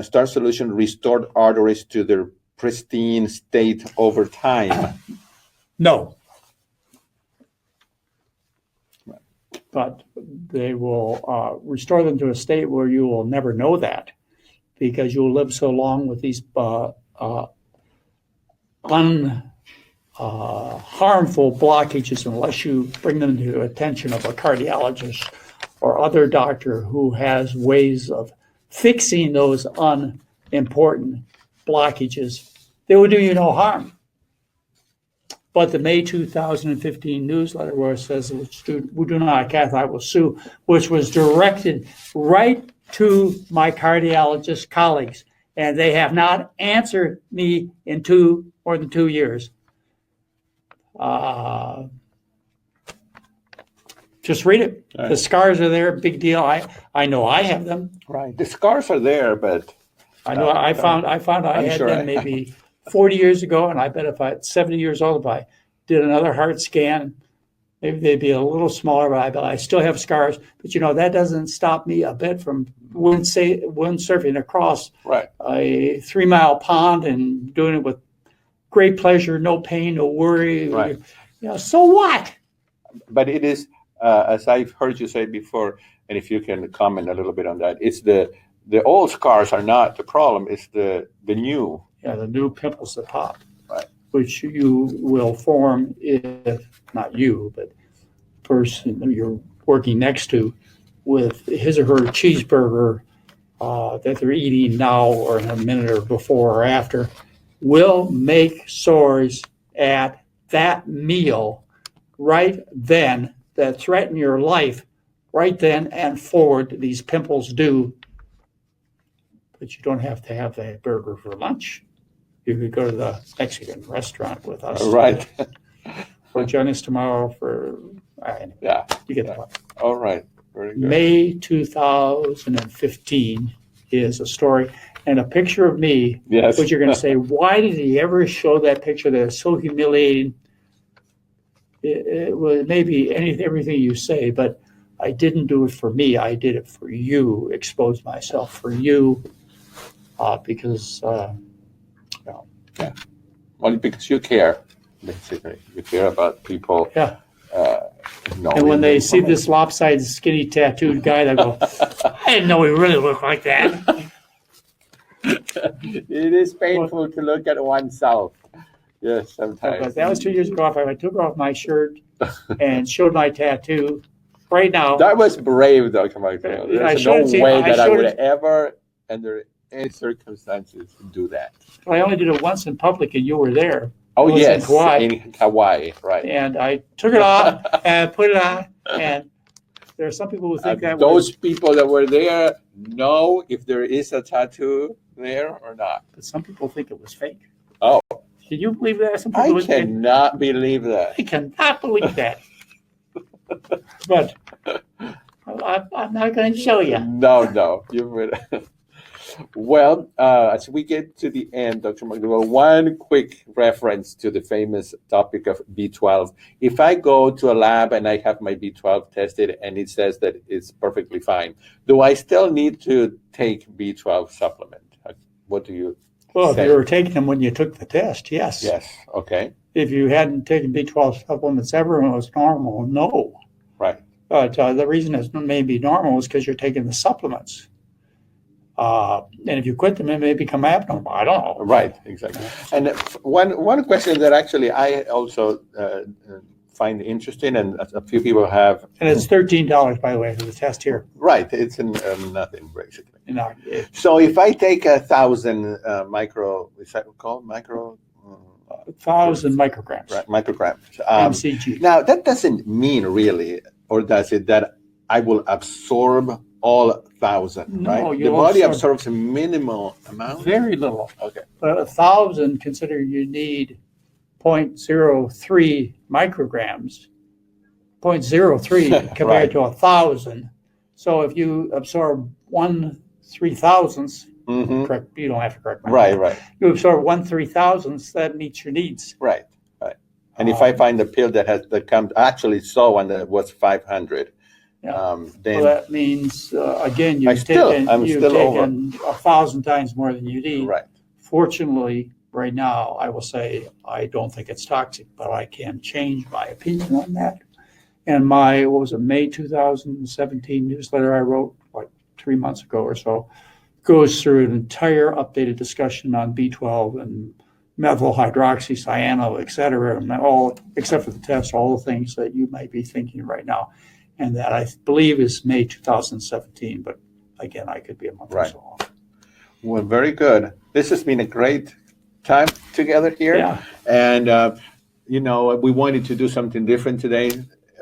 Star Solution restore arteries to their pristine state over time? No. But they will restore them to a state where you will never know that, because you'll live so long with these harmful blockages unless you bring them to the attention of a cardiologist or other doctor who has ways of fixing those unimportant blockages. They will do you no harm. But the May 2015 newsletter where it says, "We do not cast, I will sue," which was directed right to my cardiologist colleagues, and they have not answered me in more than 2 years. Just read it. Right. The scars are there, big deal. I know I have them. Right. The scars are there, but I know I found I I'm had sure them maybe 40 years ago, and I bet if I at 70 years old, if I did another heart scan, maybe they'd be a little smaller, but I still have scars. But that doesn't stop me a bit from windsurfing across right. a 3-mile pond and doing it with great pleasure, no pain, no worry. Right. So what? But it is, as I've heard you say before, and if you can comment a little bit on that, it's the old scars are not the problem. It's the new. Yeah, the new pimples that pop, Right. which you will form if not you, but person you're working next to with his or her cheeseburger that they're eating now or in a minute or before or after will make sores at that meal right then that threaten your life right then and forward. These pimples do, but you don't have to have that burger for lunch. You could go to the Mexican restaurant with us. Right. Or join us tomorrow for, Yeah. you get the point. All right. Very good. May 2015 is a story and a picture of me, Yes. which you're going to say, why did he ever show that picture that is so humiliating? It was maybe everything you say, but I didn't do it for me. I did it for you, expose myself for you, because, Only because you care, basically. You care about people yeah, No, And when they see this lopsided, skinny, tattooed guy, they go, I didn't know he really looked like that. it is painful to look at oneself. Yes, sometimes. But that was 2 years ago. I took off my shirt and showed my tattoo. Right now, That was brave, Dr. Michael. I There's showed no it to you. way I that I showed would it- ever, under any circumstances, do that. I only did it once in public, and you were there. Oh, It was in yes, Kauai. in Hawaii, right. And I took it off and put it on. And there are some people who think that Those was, people that were there know if there is a tattoo there or not. but some people think it was fake. Oh. Can you believe that? Some I people think- cannot believe that. I cannot believe that. But I'm not going to show you. No, you would. Well, as we get to the end, Dr. McDougall, one quick reference to the famous topic of B12. If I go to a lab and I have my B12 tested and it says that it's perfectly fine, do I still need to take B12 supplement? What do you Well, if say? you were taking them when you took the test, yes. Yes, okay, If you hadn't taken B12 supplements ever and it was normal, no. right. But the reason it may be normal is because you're taking the supplements. And if you quit them, it may become abnormal. I don't know. Right, exactly. And one question that actually I also find interesting, and a few people have. And it's $13, by the way, for the test here. Right, it's nothing basically. You know, So if I take 1,000 micro, is that called micro? 1,000 micrograms. Right, micrograms. MCG. Now that doesn't mean really, or does it, that I will absorb all 1,000, No, right? The you'll body absorb- absorbs a minimal amount. Very little. Okay. But 1,000, consider you need 0.03 micrograms, 0.03 compared Right. to 1,000. So if you absorb 1/3,000th, Mm-hmm. correct, you don't have to correct me. Right. You absorb 1/3,000th, that meets your needs. Right. And if I find a pill that comes, I actually saw one that was 500. Yeah. Then Well, that means, again, I'm you've still taken over. 1,000 times more than you need. right. Fortunately, right now, I will say I don't think it's toxic, but I can change my opinion on that. And my, what was it, May 2017 newsletter I wrote like 3 months ago or so goes through an entire updated discussion on B12 and methyl hydroxycyano, et cetera, and all, except for the test, all the things that you might be thinking right now. And that I believe is May 2017, but again, I could be a month or Right. so off. Well, very good. This has been a great time together here. Yeah. And, we wanted to do something different today,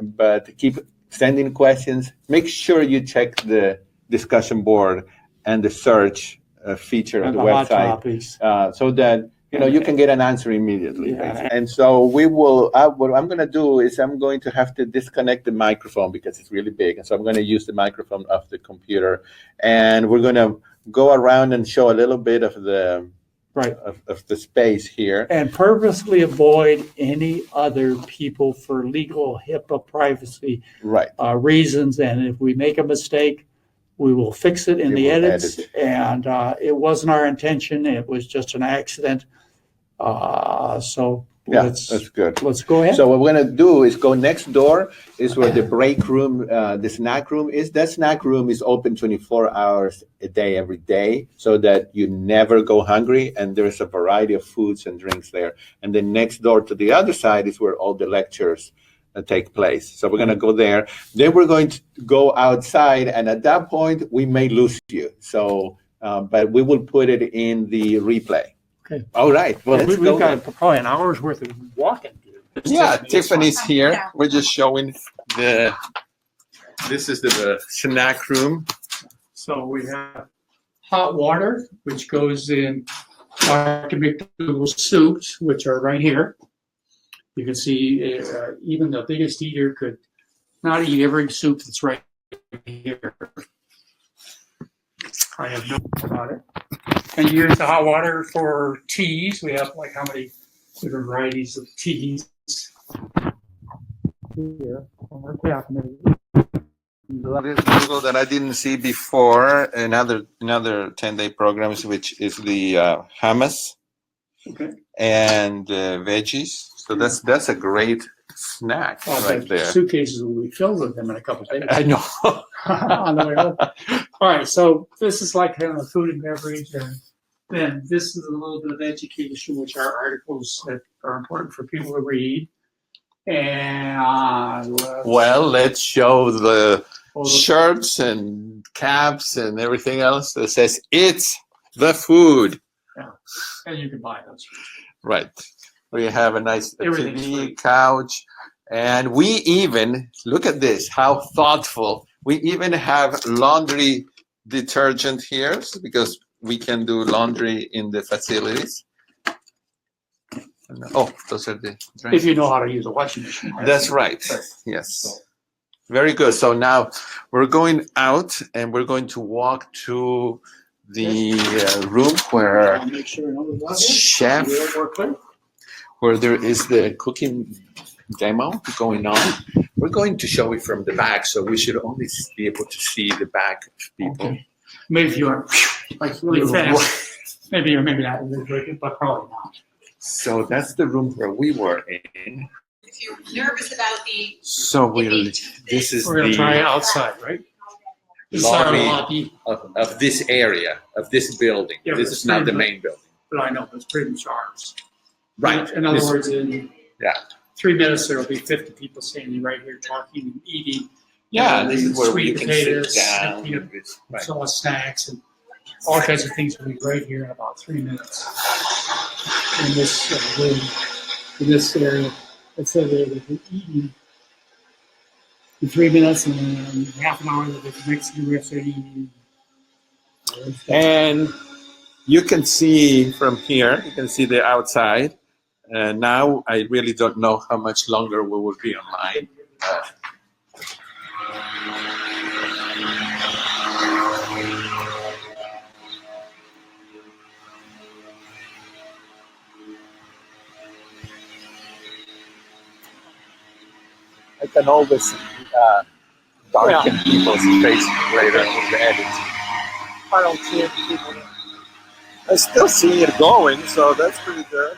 but keep sending questions. Make sure you check the discussion board and the search feature of And the the hot website topics. so that you can get an answer immediately. Yeah. basically. And so we will, what I'm going to do is I'm going to have to disconnect the microphone because it's really big. And so I'm going to use the microphone of the computer. And we're going to go around and show a little bit of the Right. of the space here. And purposely avoid any other people for legal HIPAA privacy Right. reasons. And if we make a mistake, we will fix it in We the will edits. edit. And it wasn't our intention. It was just an accident. So Yeah, let's that's good. go ahead. So what we're going to do is go next door is where the break room, the snack room is. That snack room is open 24 hours a day, every day, so that you never go hungry. And there's a variety of foods and drinks there. And then next door to the other side is where all the lectures take place. So we're going to go there. Then we're going to go outside. And at that point, we may lose you. So, but we will put it in the replay. Okay. All right. Well, let's We've go got probably an hour's worth of walking. Yeah, Tiffany's here. We're just showing this is the snack room. So we have hot water, which goes in Dr. McDougall soups, which are right here. You can see even the biggest eater could not eat every soup that's right here. I have no doubt about it. And you use the hot water for teas. We have like how many different varieties of teas here. We're caffeinated. Google that I didn't see before. Another 10-day programs, which is the hummus Okay. and veggies. So that's a great snack Well, right the there. suitcases will be filled with them in a couple of days. I know. On the way home. All right, so this is like kind of a food and beverage, and then this is a little bit of education, which are articles that are important for people to read. And Well, let's show the hold up. shirts and caps and everything else that says it's the food. And you can buy those. Right. We have a nice Everything's TV, free. couch, and we even, look at this, how thoughtful. We even have laundry detergent here because we can do laundry in the facilities. Oh, those are the If drinks. you know how to use a washing machine. That's right. Yes. Very good. So now we're going out and we're going to walk to the room where I'll make sure nobody's out here. chef, We're clear. where there is the cooking demo going on. We're going to show it from the back, so we should only be able to see the back of people. Okay. Maybe if you are like really fast, maybe or maybe not, but probably not. So that's the room where we were in. If you're nervous about the So this is We're gonna try it the outside, right? This is our lobby lobby, of this area, of this building. Yeah, This but is not the pretty main building. but I know it's pretty much ours. Right. In other This- words, in Yeah. 3 minutes there will be 50 people standing right here talking and eating. Yeah, this is where sweet we can potatoes, sit down. peanut Right. so much snacks and all kinds of things will be right here in about 3 minutes. In this room, in this area, it said they would be eating in 3 minutes and then half an hour that the Mexican restaurant eating. And you can see from here, you can see the outside. And now I really don't know how much longer we will be online. I can always darken people's faces later in the edit. I don't see it. I still see it going, so that's pretty good.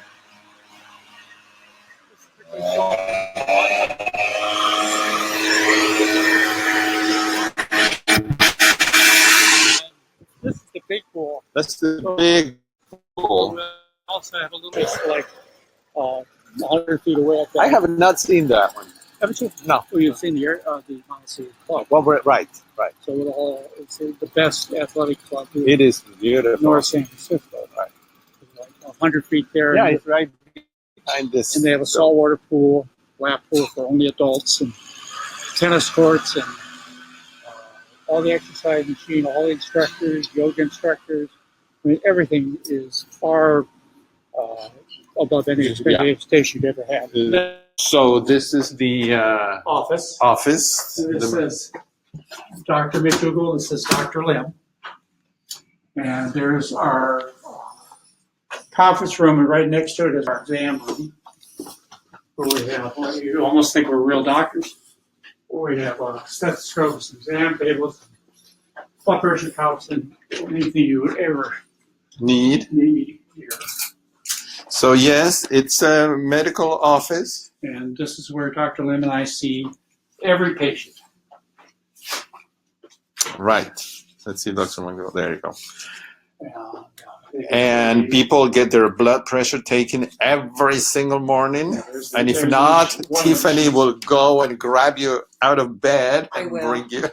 This is the big pool. That's the big pool. We also have a little bit like 100 feet away up there. I have not seen that one. Haven't you? No. Well, you've seen the Montessori Club. Well, right. So it's the best athletic club in It is beautiful. North San Francisco. Right. It's like 100 feet there. Yeah, and, it's right behind this. and they have a saltwater pool, lap pool for only adults, and tennis courts, and all the exercise machine, all the instructors, yoga instructors. I mean, everything is far above any expectation you'd ever had. So this is the Office. office. And this says Dr. McDougall, this is Dr. Lim. And there's our conference room, and right next to it is our exam room. Where we have, you almost think we're real doctors. Where we have stethoscopes, exam tables, blood pressure cuffs, and anything you would ever Need. need here. So yes, it's a medical office. And this is where Dr. Lim and I see every patient. Right. Let's see, Dr. McDougall. There you go. And And people get their blood pressure taken every single morning. And if not, Tiffany will go and grab you out of bed I and will. bring you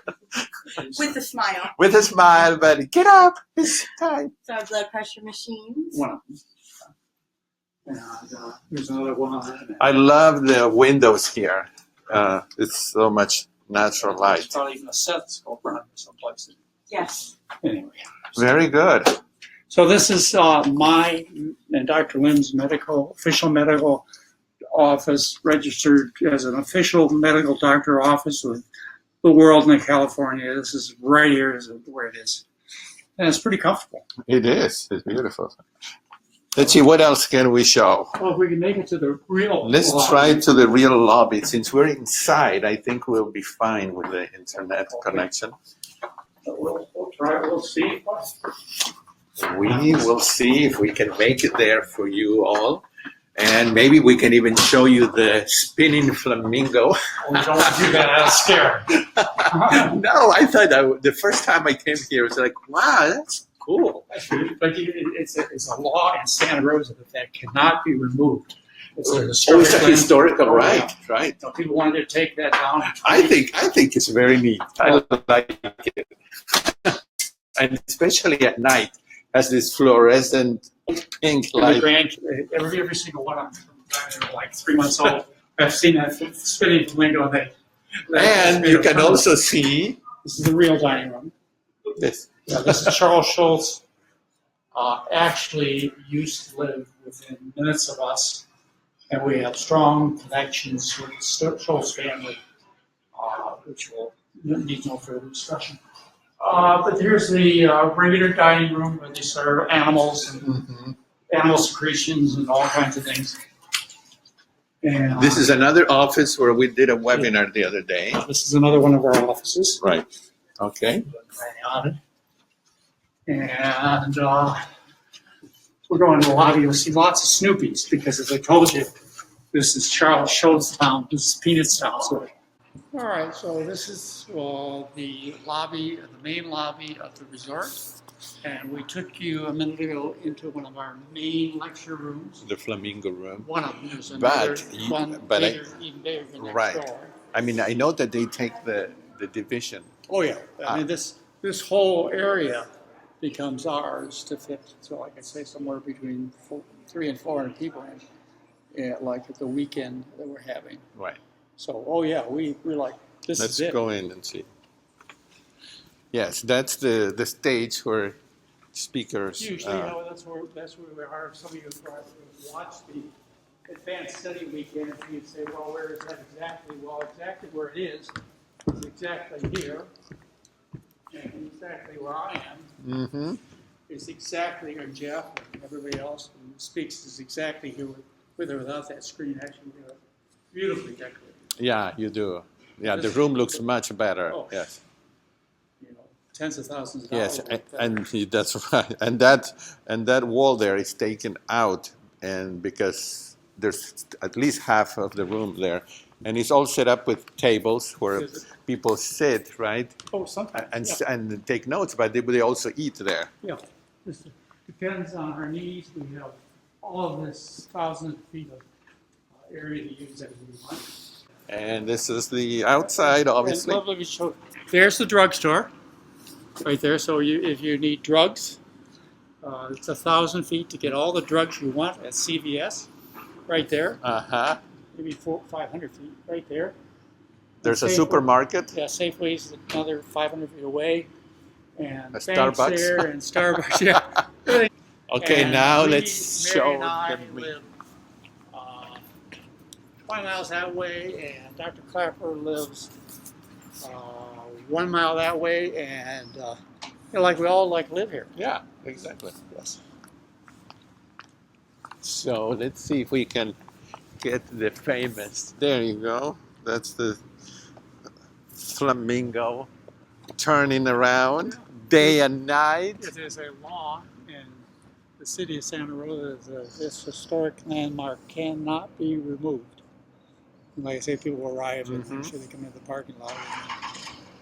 With a smile. with a smile, but get up, it's time. So our blood pressure machines. one of them. And here's another one. I love the windows here. It's so much natural There's light. probably even a stethoscope running someplace. Yes. Anyway. Very good. So this is my and Dr. Lim's official medical office, registered as an official medical doctor office with the world in California. This is right here is where it is. And it's pretty comfortable. It is. It's beautiful. Let's see, what else can we show? Well, if we can make it to the real Let's lobby. try to the real lobby. Since we're inside, I think we'll be fine with the internet connection. We'll try. We'll see. We will see if we can make it there for you all. And maybe we can even show you the spinning flamingo. We don't want to do that. I'll scare. No, I thought that the first time I came here, it was like, wow, that's cool. But it's a law in Santa Rosa that cannot be removed. It's a It's a historical, Oh, yeah. right. So people wanted to take that down. I think it's very neat. I like it, and especially at night, has this fluorescent pink light. Every single one of them, they're like 3 months old. I've seen that spinning flamingo. And you can also see This is the real dining room. this. Yeah, this is Charles Schultz. Actually used to live within minutes of us, and we have strong connections with the Schultz family, which will need no further discussion. But here's the regular dining room where they serve animals and animal secretions and all kinds of things. And This is another office where we did a webinar the other day. this is another one of our offices. Right. Okay. And we're going to the lobby. You'll see lots of Snoopies because, as I told you, this is Charles Schultz town. This is Peanuts town. So. All right, so this is the lobby, the main lobby of the resort. And we took you a minute ago into one of our main lecture rooms. The flamingo room. One of them. There's another one bigger, even bigger than next Right. door. I mean, I know that they take the division. Oh, yeah. I mean, this whole area becomes ours to fit, so like I say, somewhere between 300 and 400 people like at the weekend that we're having. Right. So, oh yeah, we're like, this Let's is it. go in and see. Yes, that's the stage where speakers. Usually, that's where we are. Some of you have watched the advanced study weekend, and you'd say, well, where is that exactly? Well, exactly where it is exactly here, and exactly where I am. Mm-hmm. Is exactly, or Jeff and everybody else who speaks is exactly here with or without that screen. Actually, beautifully decorated. Yeah, you do. Yeah, the This- room looks much better. Oh. Yes. Tens of thousands of Yes, dollars. that's right. And that wall there is taken out, and because there's at least half of the room there, and it's all set up with tables where Is it? people sit, right, Oh, sometimes. Yeah. and take notes, but they also eat there. Yeah. This depends on our needs. We have all of this thousands of feet of area to use as we want. And this is the outside, obviously. And lovely show. There's the drugstore, right there. So if you need drugs, it's 1,000 feet to get all the drugs you want at CVS, right there. Uh-huh. Maybe 500 feet, right there. There's a Safeway- supermarket. Yeah, Safeway's another 500 feet away, and A banks Starbucks. there, and Starbucks. Yeah. Okay, And now we, let's Mary show and I them. live 20 miles that way, and Dr. Clapper lives 1 mile that way, and like we all live here. Yeah, exactly. Yes. So let's see if we can get the famous. There you go. That's the flamingo turning around day and night. It is a law in the city of Santa Rosa that this historic landmark cannot be removed. And like I say, people will arrive and I'm sure they come into the parking lot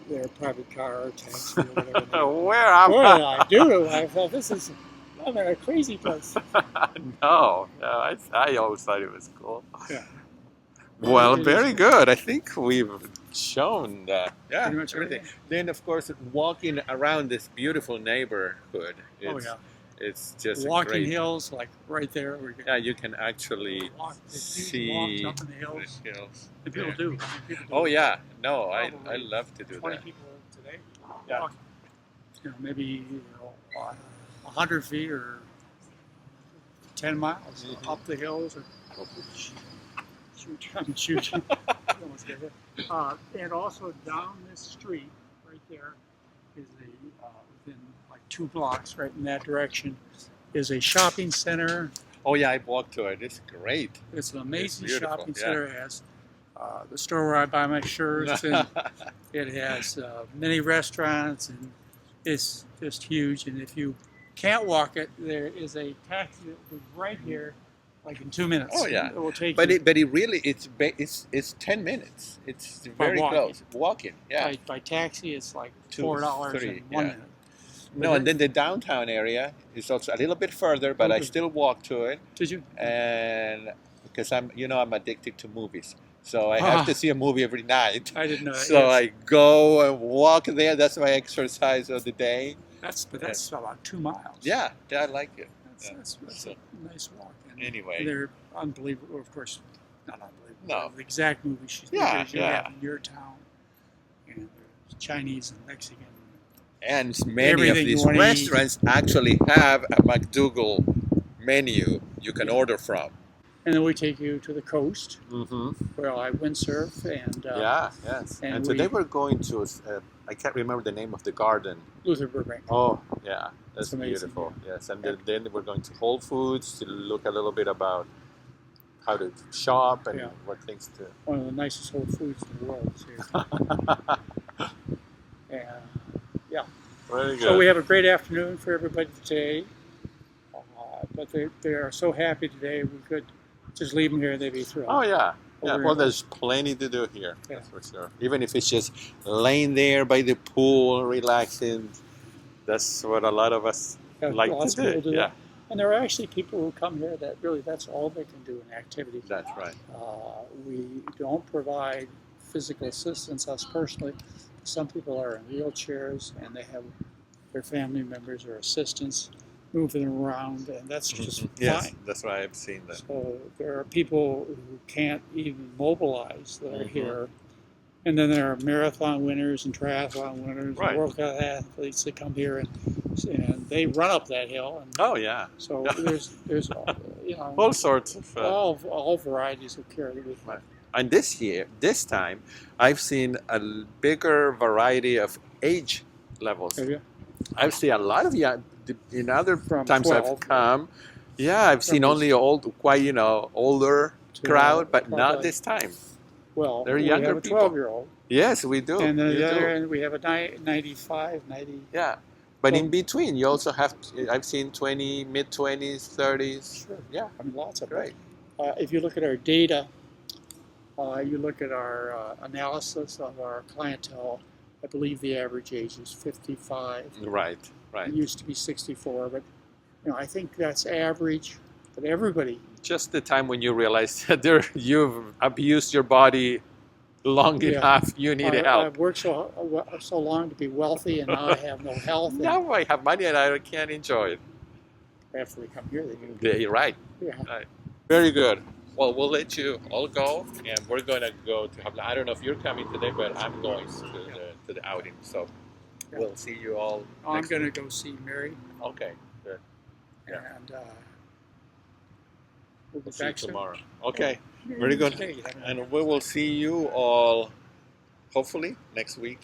in their private car or taxi or whatever. Where am Boy, I? I do. I thought I'm in a crazy place. No, I always thought it was cool. Yeah. Well, It is very cool. good. I think we've shown that. Yeah, Pretty much everything. Then, of course, walking around this beautiful neighborhood. Oh yeah. It's just Walking great. hills, like right there. Where you Yeah, you can actually walk, see walk up in the hills. the hills. And people there. do. I mean, people do. Oh yeah, no, I Probably love to do 20 that. people today. Yeah. Walk, maybe 100 feet or 10 miles up the hills or shoot. Almost get hit. And also down this street right there is within like 2 blocks right in that direction is a shopping center. Oh yeah, I walked to it. It's great. It's an amazing beautiful, shopping yeah. center. It has the store where I buy my shirts, and it has many restaurants, and it's just huge. And if you can't walk it, there is a taxi that was right here like in 2 minutes. Oh, yeah. It will take But you it really it's 10 minutes. It's very walking. close. Walking, yeah. by taxi. It's like Two, $4 three, in 1 yeah. minute. No, and then the downtown area is also a little bit further, but I Okay. still walk to it, Did you? and because I'm addicted to movies, so I have to see a movie every night. I didn't know that. So Yes. I go and walk there. That's my exercise of the day. That's about 2 miles. Yeah, I like it. Yeah. That's So, a nice walk. And anyway. they're unbelievable. Of course, not unbelievable. No. The exact movie she's Yeah, you yeah. have in your town, and there's Chinese and Mexican. And many of Everything you these wanna eat. restaurants actually have a McDougall menu you can order from. And then we take you to the coast Mm-hmm. where I windsurf and Yes. and And today we- we're going to, I can't remember the name of the garden. Luther Burbank. Oh, yeah, that's It's amazing, beautiful. Yes, and Yeah. then we're going to Whole Foods to look a little bit about how to shop and Yeah. what things to. One of the nicest Whole Foods in the world is here. And Very good. so we have a great afternoon for everybody today. But they are so happy today. We could just leave them here and they'd be thrilled. Oh yeah. Yeah, Over well, in- there's plenty to do here. Yeah. That's for sure. Even if it's just laying there by the pool, relaxing, that's what a lot of us Yeah, like lots to of people do. do Yeah, that. And there are actually people who come here that really that's all they can do in activity. that's right. We don't provide physical assistance, us personally. Some people are in wheelchairs and they have their family members or assistants moving them around, and that's just Yes, fine. that's why I've seen that. So there are people who can't even mobilize that are Mhm. here. And then there are marathon winners and triathlon winners, Right. and World Cup athletes that come here and they run up that hill. And Oh yeah, so there's all sorts of. all varieties of care that we have. And this time, I've seen a bigger variety of age levels. Have you? I've seen a lot of young. In other From times 12. I've come, yeah, I've seen From only older To, crowd, but about not like- this time. Well, They're we younger have a people. 12-year-old. Yes, we do. And then we the other do. end, we have a 95, 90. Yeah, but Well- in between, you also have. I've seen 20, mid-20s, 30s. Sure. Yeah, I mean, lots of great. them. If you look at our data, you look at our analysis of our clientele, I believe the average age is 55. Right. It used to be 64, but I think that's average. But everybody, Just the time when you realize that you've abused your body long Yeah. enough, you need I've help. worked so long to be wealthy, and now I have no health. And Now I have money and I can't enjoy it. after they come here, they do. Yeah, you're right. Yeah. Very good. Well, we'll let you all go, and we're going to go to have. I don't know if you're coming today, but I'm going to the outing. So Yeah. we'll see you all. I'm next going to week. go see Mary, Okay. Good. Yeah. and we'll be We'll see you back soon. tomorrow. Okay. Maybe Very good. today, I don't know. And we will see you all hopefully next week.